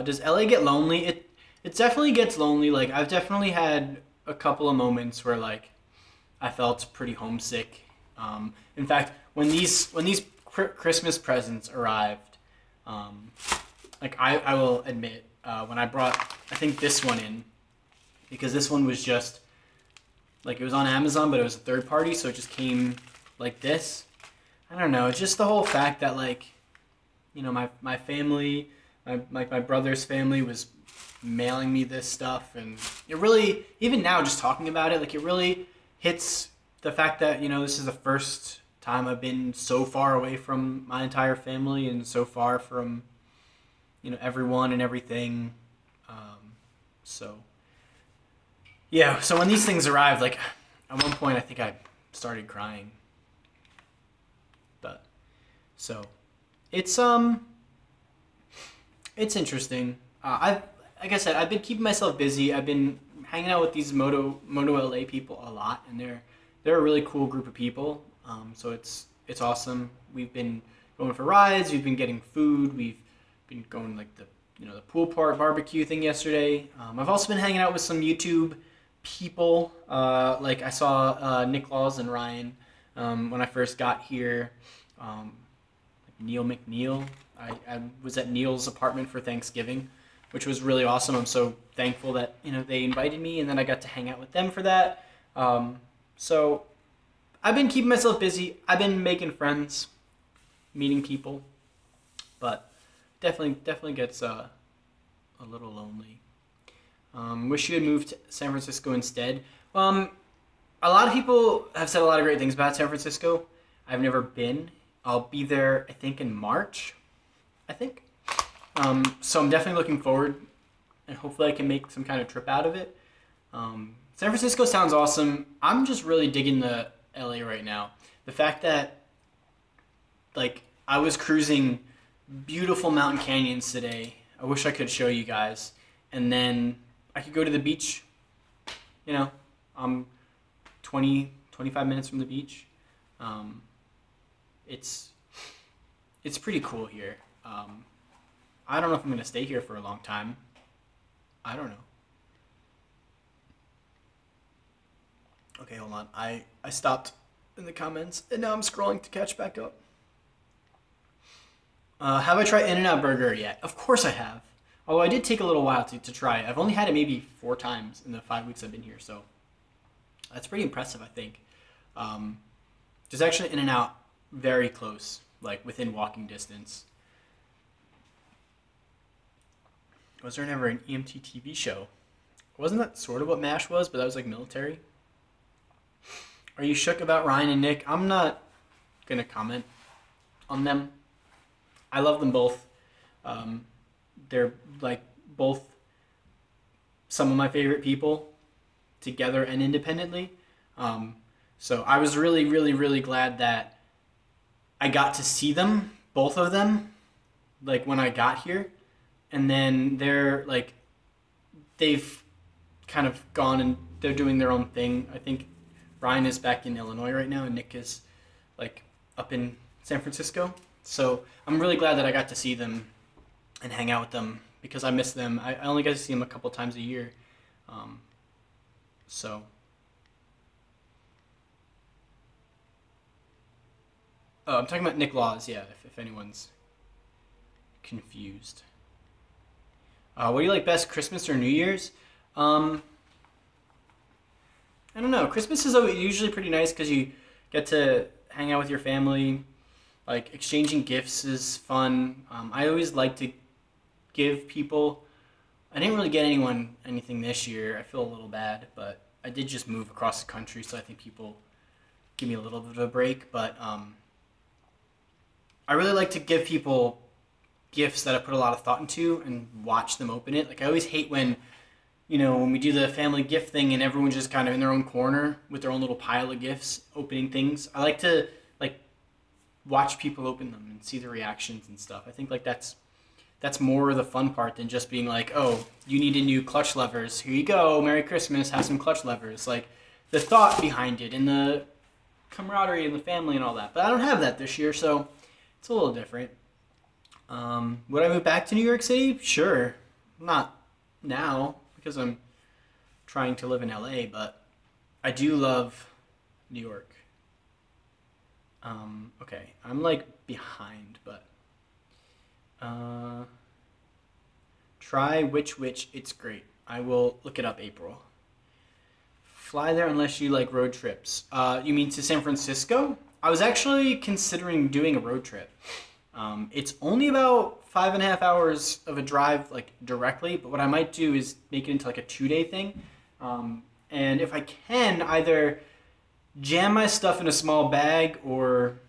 Does LA get lonely? It definitely gets lonely. Like, I've definitely had a couple of moments where like I felt pretty homesick. In fact, when these Christmas presents arrived, like I will admit, when I brought, I think, this one in, because this one was just like, it was on Amazon, but it was a third party, so it just came like this. I don't know. It's just the whole fact that, like, you know, my family, my brother's family was mailing me this stuff, and it really, even now just talking about it, like, it really hits the fact that, you know, this is the first time I've been so far away from my entire family and so far from, you know, everyone and everything. So yeah, so when these things arrived, like, at one point I think I started crying. But so it's interesting. Like I said, I've been keeping myself busy. I've been hanging out with these Moto LA people a lot, and they're a really cool group of people. So it's awesome. We've been going for rides. We've been getting food. We've been going like the pool part barbecue thing yesterday. I've also been hanging out with some YouTube people. Like I saw Nick Laws and Ryan when I first got here. Neil McNeil. I was at Neil's apartment for Thanksgiving, which was really awesome. I'm so thankful that they invited me, and then I got to hang out with them for that. So I've been keeping myself busy. I've been making friends, meeting people, but definitely gets a little lonely. Wish you had moved to San Francisco instead. A lot of people have said a lot of great things about San Francisco. I've never been. I'll be there, I think, in March. I think. So I'm definitely looking forward, and hopefully I can make some kind of trip out of it. San Francisco sounds awesome. I'm just really digging the LA right now. The fact that, like, I was cruising beautiful mountain canyons today. I wish I could show you guys. And then I could go to the beach. I'm 25 minutes from the beach. It's pretty cool here. I don't know if I'm going to stay here for a long time. I don't know. Okay, hold on. I stopped in the comments, and now I'm scrolling to catch back up. Have I tried In-N-Out Burger yet? Of course I have. Although I did take a little while to try it. I've only had it maybe 4 times in the 5 weeks I've been here, so that's pretty impressive, I think. There's actually In-N-Out very close, like within walking distance. Was there never an EMT TV show? Wasn't that sort of what MASH was, but that was like military? Are you shook about Ryan and Nick? I'm not gonna comment on them. I love them both. They're like both some of my favorite people, together and independently. So I was really, really, really glad that I got to see them, both of them, like when I got here. And then they've kind of gone and they're doing their own thing. I think Ryan is back in Illinois right now, and Nick is like up in San Francisco. So I'm really glad that I got to see them and hang out with them because I miss them. I only get to see them a couple times a year. So I'm talking about Nick Laws, yeah, if anyone's confused. What do you like best, Christmas or New Year's? I don't know. Christmas is usually pretty nice because you get to hang out with your family. Like, exchanging gifts is fun. I always like to give people... I didn't really get anyone anything this year. I feel a little bad, but I did just move across the country, so I think people give me a little bit of a break. But I really like to give people gifts that I put a lot of thought into and watch them open it. Like, I always hate when we do the family gift thing and everyone's just kind of in their own corner with their own little pile of gifts, opening things. I like to, watch people open them and see the reactions and stuff. I think, that's more the fun part than just being like, oh, you need a new clutch levers. Here you go. Merry Christmas. Have some clutch levers. Like, the thought behind it and the camaraderie and the family and all that. But I don't have that this year, so it's a little different. Would I move back to New York City? Sure. Not now, because I'm trying to live in LA, but I do love New York. Okay, I'm behind, but try Witch, it's great. I will look it up, April. Fly there unless you like road trips. You mean to San Francisco? I was actually considering doing a road trip. It's only about 5.5 hours of a drive, directly, but what I might do is make it into a 2-day thing. And if I can, either jam my stuff in a small bag or,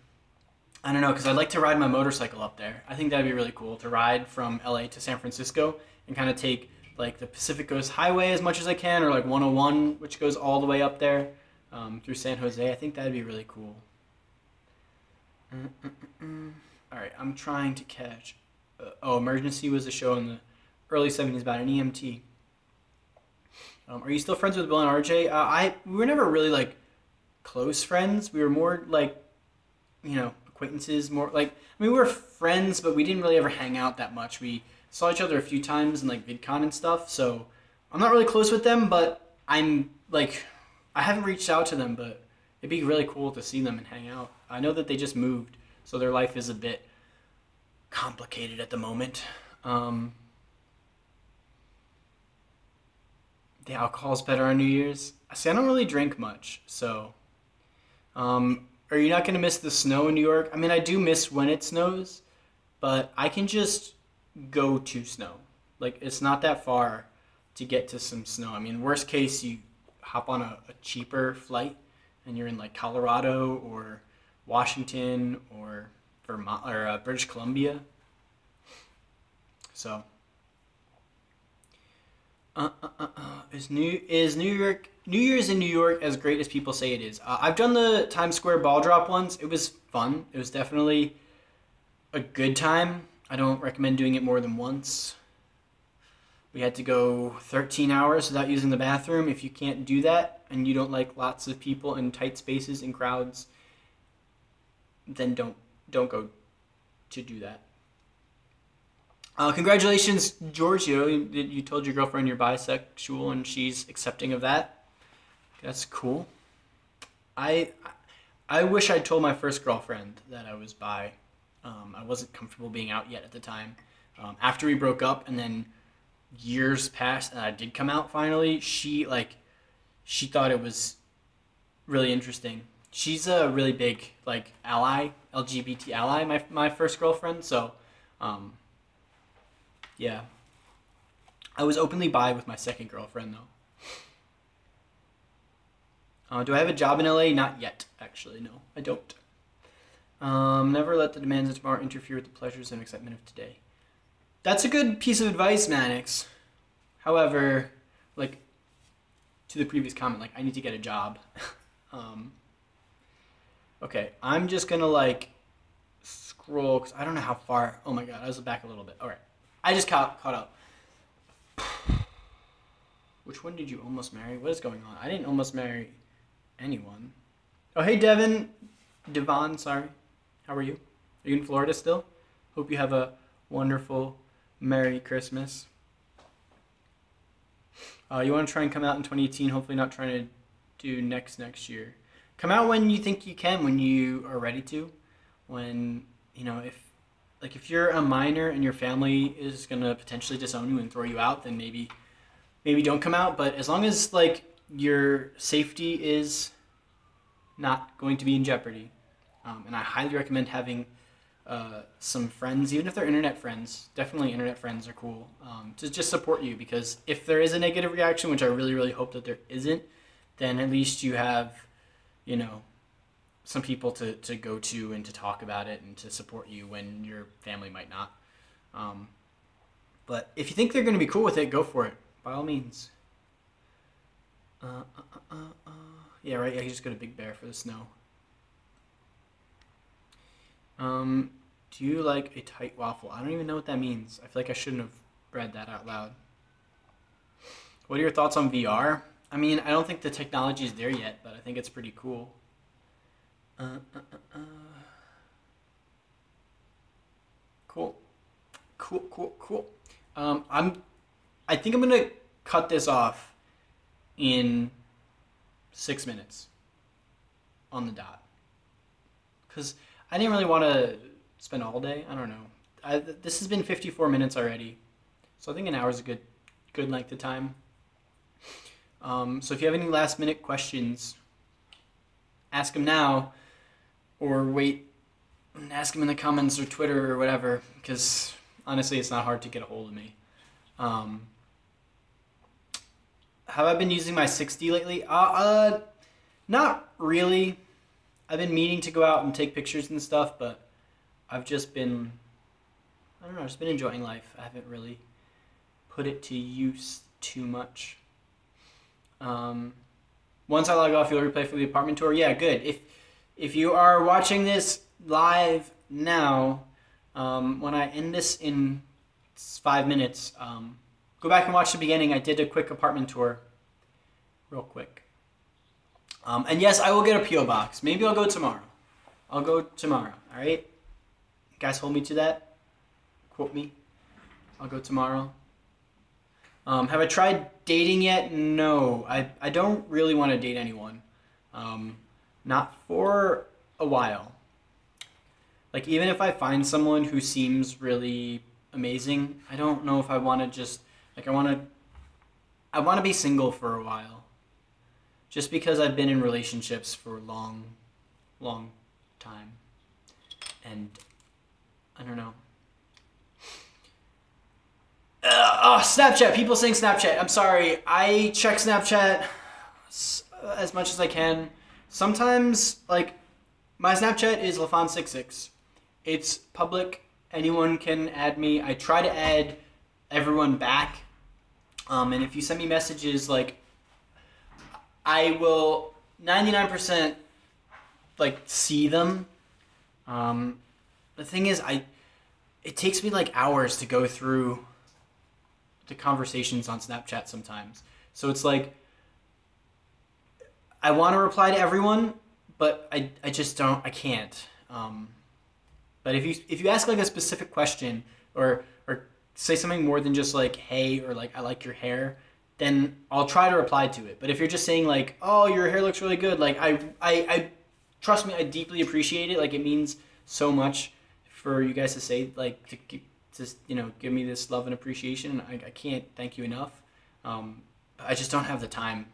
I don't know, because I'd like to ride my motorcycle up there. I think that'd be really cool to ride from LA to San Francisco and kind of take the Pacific Coast Highway as much as I can, or 101, which goes all the way up there through San Jose. I think that'd be really cool. All right, I'm trying to catch. Emergency was a show in the early 70s about an EMT. Are you still friends with Bill and RJ? We were never really close friends. We were more acquaintances more. Like, I mean, we were friends, but we didn't really ever hang out that much. We saw each other a few times in like VidCon and stuff. So I'm not really close with them, but I'm like, I haven't reached out to them, but it'd be really cool to see them and hang out. I know that they just moved, so their life is a bit complicated at the moment. The alcohol's better on New Year's. See, I don't really drink much, so. Are you not gonna miss the snow in New York? I mean, I do miss when it snows, but I can just go to snow. Like, it's not that far to get to some snow. I mean, worst case, you hop on a cheaper flight, and you're in like Colorado or Washington or Vermont or British Columbia. So. Is New Year's in New York as great as people say it is? I've done the Times Square ball drop once. It was fun. It was definitely a good time. I don't recommend doing it more than once. We had to go 13 hours without using the bathroom. If you can't do that and you don't like lots of people in tight spaces and crowds, then don't go to do that. Congratulations, Giorgio. You told your girlfriend you're bisexual and she's accepting of that. That's cool. I wish I'd told my first girlfriend that I was bi. I wasn't comfortable being out yet at the time. After we broke up and then years passed and I did come out finally, she thought it was really interesting. She's a really big ally, LGBT ally, my first girlfriend, so yeah. I was openly bi with my second girlfriend, though. Do I have a job in LA? Not yet, actually. No, I don't. Never let the demands of tomorrow interfere with the pleasures and excitement of today. That's a good piece of advice, Mannix. However, to the previous comment, I need to get a job. Okay, I'm just gonna, scroll, because I don't know how far. Oh my god, I was back a little bit. All right. I just caught up. Which one did you almost marry? What is going on? I didn't almost marry anyone. Oh, hey, Devon, sorry. How are you? Are you in Florida still? Hope you have a wonderful Merry Christmas. You want to try and come out in 2018, hopefully not trying to do next year. Come out when you think you can, when you are ready to. When, if you're a minor and your family is going to potentially disown you and throw you out, then maybe don't come out. But as long as, your safety is not going to be in jeopardy, and I highly recommend having some friends, even if they're internet friends. Definitely internet friends are cool, to just support you, because if there is a negative reaction, which I really, really hope that there isn't, then at least you have, some people to go to and to talk about it and to support you when your family might not. But if you think they're going to be cool with it, go for it. By all means. Yeah, right. Yeah, you just go to Big Bear for the snow. Do you like a tight waffle? I don't even know what that means. I feel like I shouldn't have read that out loud. What are your thoughts on VR? I mean, I don't think the technology is there yet, but I think it's pretty cool. Cool. I think I'm gonna cut this off in 6 minutes on the dot, because I didn't really want to spend all day. I don't know. This has been 54 minutes already, so I think an hour is a good length of time. So if you have any last minute questions, ask them now, or wait and ask them in the comments or Twitter or whatever, because honestly it's not hard to get a hold of me. Have I been using my 6D lately? Not really. I've been meaning to go out and take pictures and stuff, but I've just been, I don't know, just been enjoying life. I haven't really put it to use too much. Once I log off, you'll replay for the apartment tour. Yeah, good. If you are watching this live now, when I end this in 5 minutes, go back and watch the beginning. I did a quick apartment tour, real quick. And yes, I will get a P.O. box. Maybe I'll go tomorrow. I'll go tomorrow, all right? You guys hold me to that? Quote me. I'll go tomorrow. Have I tried dating yet? No. I don't really want to date anyone. Not for a while. Like, even if I find someone who seems really amazing, I don't know if I want to just, like, I want to be single for a while. Just because I've been in relationships for a long time. And I don't know. Snapchat. People saying Snapchat. I'm sorry. I check Snapchat as much as I can. Sometimes, like, my Snapchat is Lafond66. It's public. Anyone can add me. I try to add everyone back. And if you send me messages, like, I will 99% like see them. The thing is, it takes me like hours to go through the conversations on Snapchat sometimes. So it's like, I want to reply to everyone, but I just don't, I can't. But if you ask like a specific question or say something more than just like, hey, or like, I like your hair, then I'll try to reply to it. But if you're just saying like, oh, your hair looks really good, like I trust me, I deeply appreciate it. Like, it means so much for you guys to say, like, to you know, give me this love and appreciation. I can't thank you enough. I just don't have the time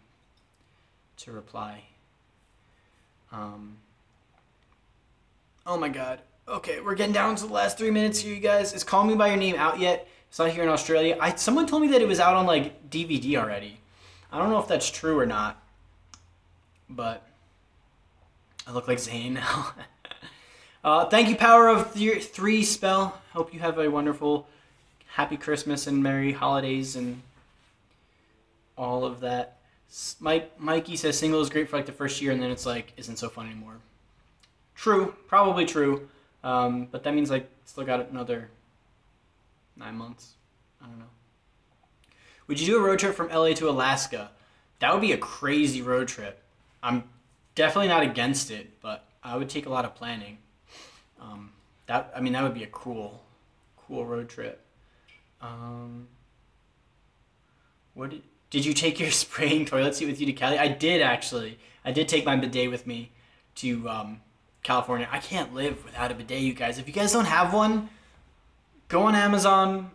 to reply. Oh my God. Okay, we're getting down to the last 3 minutes here, you guys. Is Call Me By Your Name out yet? It's not here in Australia. Someone told me that it was out on like DVD already. I don't know if that's true or not, but I look like Zayn now. Thank you, Power of 3 Spell. Hope you have a wonderful, happy Christmas and Merry Holidays and all of that. Mikey says single is great for like the first year and then it's like isn't so fun anymore. True, probably true. But that means like still got another 9 months. I don't know. Would you do a road trip from LA to Alaska? That would be a crazy road trip. I'm definitely not against it, but I would take a lot of planning. That would be a cool road trip. Did you take your spraying toilet seat with you to Cali? I did, actually. I did take my bidet with me to California. I can't live without a bidet, you guys. If you guys don't have one, go on Amazon.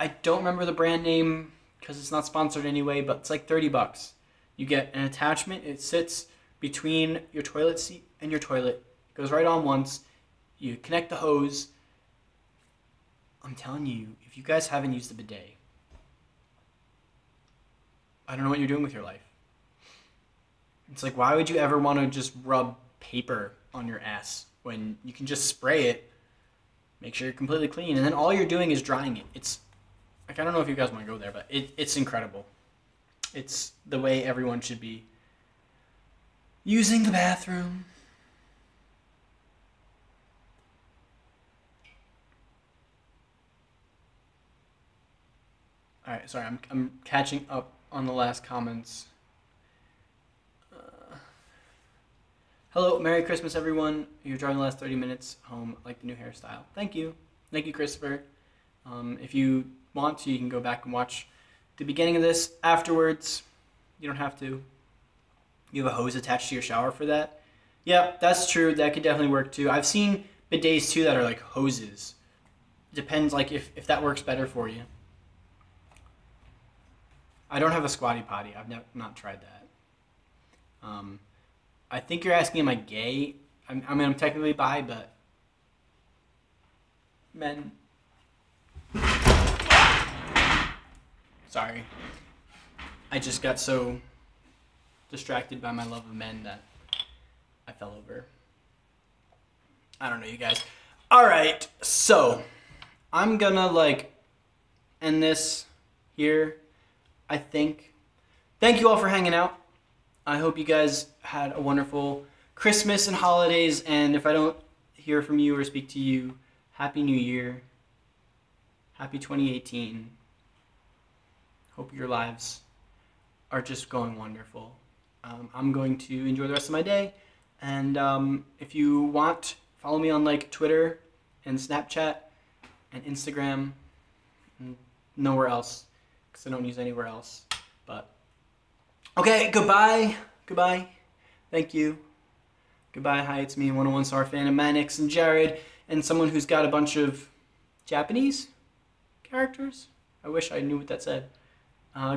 I don't remember the brand name because it's not sponsored anyway, but it's like $30. You get an attachment. It sits between your toilet seat and your toilet. It goes right on once. You connect the hose. I'm telling you, if you guys haven't used the bidet, I don't know what you're doing with your life. It's like, why would you ever want to just rub paper on your ass when you can just spray it, make sure you're completely clean, and then all you're doing is drying it. It's like, I don't know if you guys want to go there, but it's incredible. It's the way everyone should be using the bathroom. All right, sorry, I'm catching up on the last comments. Hello, Merry Christmas, everyone. You're driving the last 30 minutes home, like the new hairstyle. Thank you. Thank you, Christopher. If you want to, you can go back and watch the beginning of this afterwards. You don't have to. You have a hose attached to your shower for that. Yeah, that's true. That could definitely work too. I've seen bidets too that are like hoses. Depends like if that works better for you. I don't have a squatty potty. I've not tried that. I think you're asking, am I gay? I'm technically bi, but men. Sorry. I just got so distracted by my love of men that I fell over. I don't know, you guys. All right, so I'm gonna like end this here, I think. Thank you all for hanging out. I hope you guys had a wonderful Christmas and holidays, and if I don't hear from you or speak to you, Happy New Year. Happy 2018. Hope your lives are just going wonderful. I'm going to enjoy the rest of my day. And if you want, follow me on like Twitter and Snapchat and Instagram and nowhere else because I don't use anywhere else. But okay, goodbye. Goodbye. Thank you. Goodbye. Hi, it's me, 101 Star fan of Manix and Jared, and someone who's got a bunch of Japanese characters. I wish I knew what that said.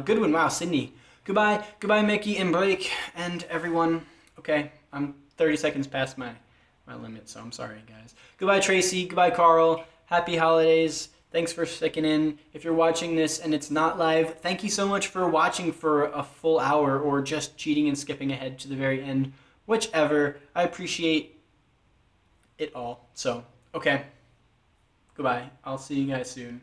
Goodwin, wow, Sydney. Goodbye. Goodbye, Mickey and Blake and everyone. Okay, I'm 30 seconds past my limit, so I'm sorry, guys. Goodbye, Tracy. Goodbye, Carl. Happy holidays. Thanks for sticking in. If you're watching this and it's not live, thank you so much for watching for a full hour or just cheating and skipping ahead to the very end. Whichever. I appreciate it all. So, okay. Goodbye. I'll see you guys soon.